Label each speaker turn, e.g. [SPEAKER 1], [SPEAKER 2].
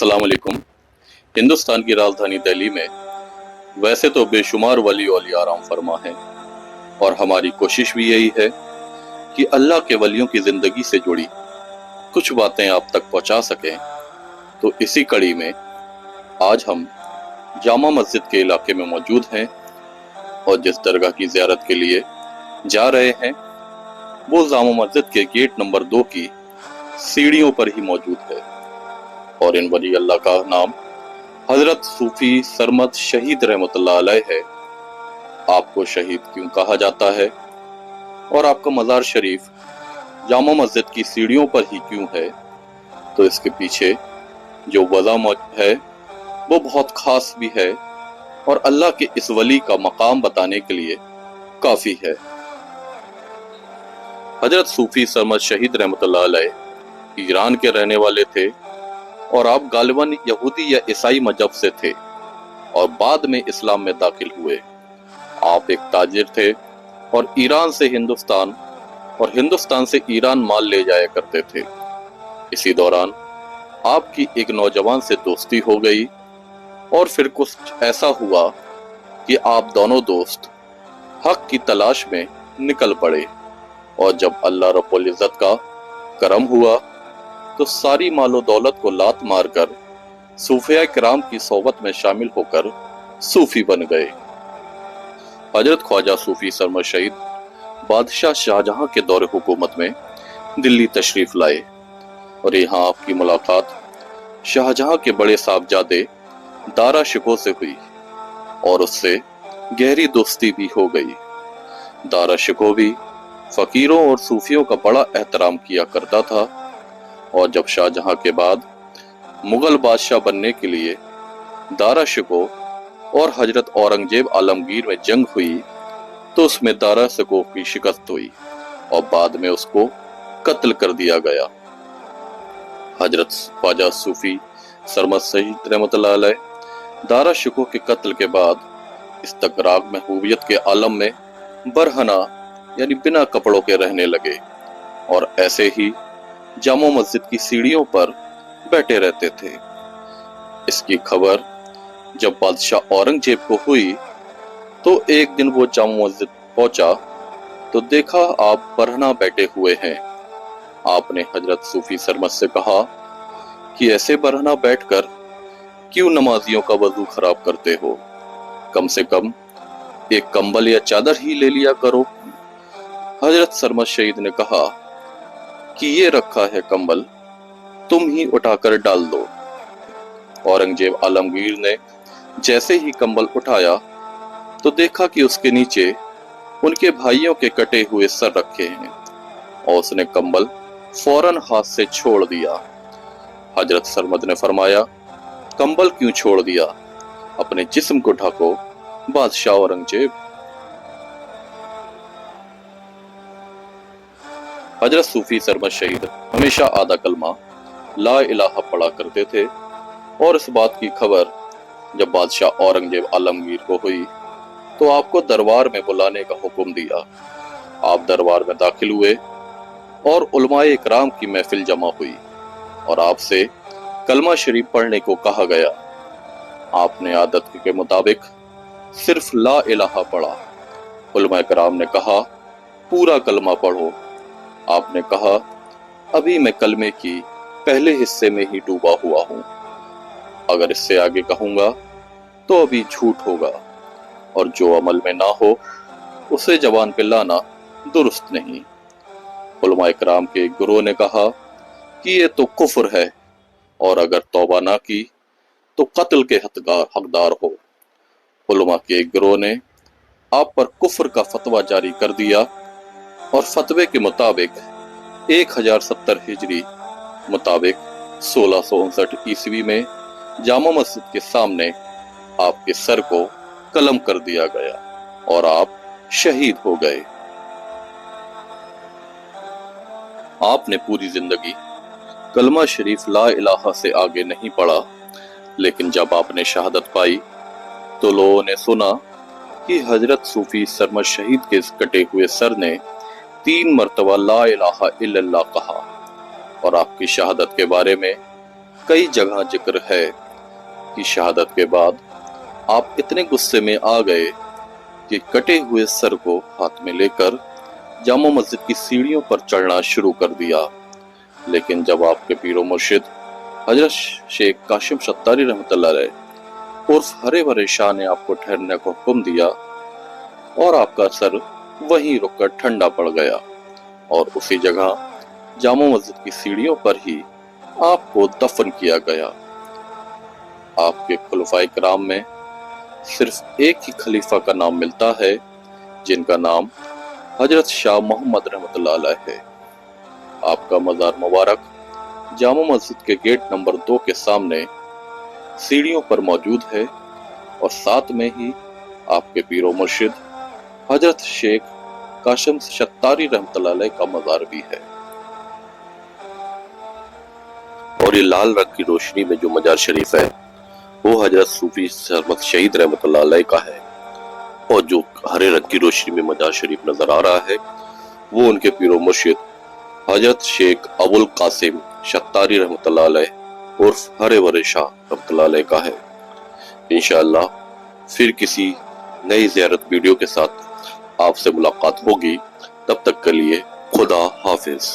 [SPEAKER 1] अस्सलाम वालेकुम। हिंदुस्तान की राजधानी दिल्ली में वैसे तो बेशुमार वली औलिया आराम फरमा हैं और हमारी कोशिश भी यही है कि अल्लाह के वलियों की जिंदगी से जुड़ी कुछ बातें आप तक पहुंचा सकें। तो इसी कड़ी में आज हम जामा मस्जिद के इलाके में मौजूद हैं और जिस दरगाह की ज़ियारत के लिए जा रहे हैं वो जामा मस्जिद के गेट नंबर 2 की सीढ़ियों पर ही मौजूद है। और इन वली अल्लाह का नाम हजरत सूफी सरमद शहीद रहमतुल्लाह अलैह है। आपको शहीद क्यों कहा जाता है और आपका मज़ार शरीफ जामा मस्जिद की सीढ़ियों पर ही क्यों है, तो इसके पीछे जो वजह है वो बहुत खास भी है और अल्लाह के इस वली का मकाम बताने के लिए काफ़ी है। हजरत सूफी सरमद शहीद रहमतुल्लाह अलैह ईरान के रहने वाले थे और आप गालिबन यहूदी या ईसाई मजहब से थे और बाद में इस्लाम में दाखिल हुए। आप एक ताजिर थे और ईरान से हिंदुस्तान और हिंदुस्तान से ईरान माल ले जाया करते थे। इसी दौरान आपकी एक नौजवान से दोस्ती हो गई और फिर कुछ ऐसा हुआ कि आप दोनों दोस्त हक की तलाश में निकल पड़े और जब अल्लाह रब्बुल इज्जत का करम हुआ तो सारी मालो दौलत को लात मारकर सूफिया किराम की सोबत में शामिल होकर सूफी बन गए। हजरत ख्वाजा सूफी सरमद शहीद बादशाह शाहजहां के दौरे हुकूमत में दिल्ली तशरीफ लाए और यहाँ आपकी मुलाकात शाहजहां के बड़े साहबजादे दारा शिकोह से हुई और उससे गहरी दोस्ती भी हो गई। दारा शिकोह भी फकीरों और सूफियों का बड़ा एहतराम किया करता था और जब शाहजहां के बाद मुगल बादशाह बनने के लिए दारा शिकोह और हजरत औरंगजेब आलमगीर में जंग हुई तो उसमें दारा शिकोह की शिकस्त हुई और बाद में उसको कत्ल कर दिया गया। हजरत ख्वाजा सूफी सरमद शहीद रहमतुल्लाह अलैह दारा शिकोह के कत्ल के बाद इस्तगराक महबूबियत के आलम में बरहना यानी बिना कपड़ों के रहने लगे और ऐसे ही जामा मस्जिद की सीढ़ियों पर बैठे रहते थे। इसकी खबर जब बादशाह औरंगजेब को हुई तो एक दिन वो जामा मस्जिद पहुंचा तो देखा आप बरहना बैठे हुए हैं। आपने हजरत सूफी सरमद से कहा कि ऐसे बरहना बैठकर क्यों नमाजियों का वजू खराब करते हो, कम से कम एक कंबल या चादर ही ले लिया करो। हजरत सरमद शहीद ने कहा कि ये रखा है कंबल, तुम ही उठाकर डाल दो। औरंगजेब आलमगीर ने जैसे ही कंबल उठाया तो देखा कि उसके नीचे उनके भाइयों के कटे हुए सर रखे हैं और उसने कंबल फौरन हाथ से छोड़ दिया। हजरत सरमद ने फरमाया, कंबल क्यों छोड़ दिया, अपने जिस्म को ढको बादशाह औरंगजेब। हजरत सूफी सरमद शहीद हमेशा आधा कलमा ला इलाहा पढ़ा करते थे और इस बात की खबर जब बादशाह औरंगजेब आलमगीर को हुई तो आपको दरबार में बुलाने का हुक्म दिया। आप दरबार में दाखिल हुए और उलमाए इकराम की महफिल जमा हुई और आपसे कलमा शरीफ पढ़ने को कहा गया। आपने आदत के मुताबिक सिर्फ ला इलाहा पढ़ा। उलमाए इकराम ने कहा, पूरा कलमा पढ़ो। आपने कहा, अभी मैं कलमे की पहले हिस्से में ही डूबा हुआ हूं, अगर इससे आगे कहूंगा तो अभी झूठ होगा और जो अमल में ना हो उसे जबान पे लाना दुरुस्त नहीं। उलमा इकराम के गुरु ने कहा कि ये तो कुफ्र है और अगर तौबा ना की तो कत्ल के हकदार हो। उलमा के गुरु ने आप पर कुफ्र का फतवा जारी कर दिया और फतवे के मुताबिक 1070 हिजरी मुताबिक 1659 ईस्वी में जामा मस्जिद के सामने आपके सर को कलम कर दिया गया और आप शहीद हो गए। आपने पूरी जिंदगी कलमा शरीफ ला इलाहा से आगे नहीं पढ़ा, लेकिन जब आपने शहादत पाई तो लोगों ने सुना कि हजरत सूफी सरमद शहीद के कटे हुए सर ने 3 मरतबा ला इलाहा इल्लल्लाह कहा और आपकी शहादत के बारे में कई जगह जिक्र है कि शहादत के बाद आप इतने गुस्से में आ गए कि कटे हुए सर को हाथ में लेकर जामा मस्जिद की सीढ़ियों पर चढ़ना शुरू कर दिया। लेकिन जब आपके पीरो मुर्शिद हजरत शेख कासिम सत्तारी रहमतुल्लाह अलैह उर्फ हरे भरे शाह ने आपको ठहरने का हुक्म दिया और आपका सर वहीं रुककर ठंडा पड़ गया और उसी जगह जामा मस्जिद की सीढ़ियों पर ही आपको दफन किया गया। आपके खुलफाए किराम में सिर्फ एक ही खलीफा का नाम मिलता है जिनका नाम हजरत शाह मोहम्मद रहमतुल्लाह अलैह है। आपका मज़ार मुबारक जामा मस्जिद के गेट नंबर 2 के सामने सीढ़ियों पर मौजूद है और साथ में ही आपके पीरो मुर्शिद हजरत शेख कासिम सत्तारी रहमतुल्लाह अलैह का मज़ार भी है। और ये लाल रंग की रोशनी में जो मजार शरीफ है वो हजरत सूफी सरमद शहीद रहमतुल्लाह अलैह का है और जो हरे रंग की रोशनी में मजार शरीफ नजर आ रहा है वो उनके पीरो मुर्शिद हजरत शेख अबुल कासिम सत्तारी रहमतुल्लाह अलैह उर्फ हरे भरे शाह रहमतुल्लाह अलैह का है। इंशाअल्लाह फिर किसी नई ज़ियारत वीडियो के साथ आपसे मुलाकात होगी। तब तक के लिए खुदा हाफिज।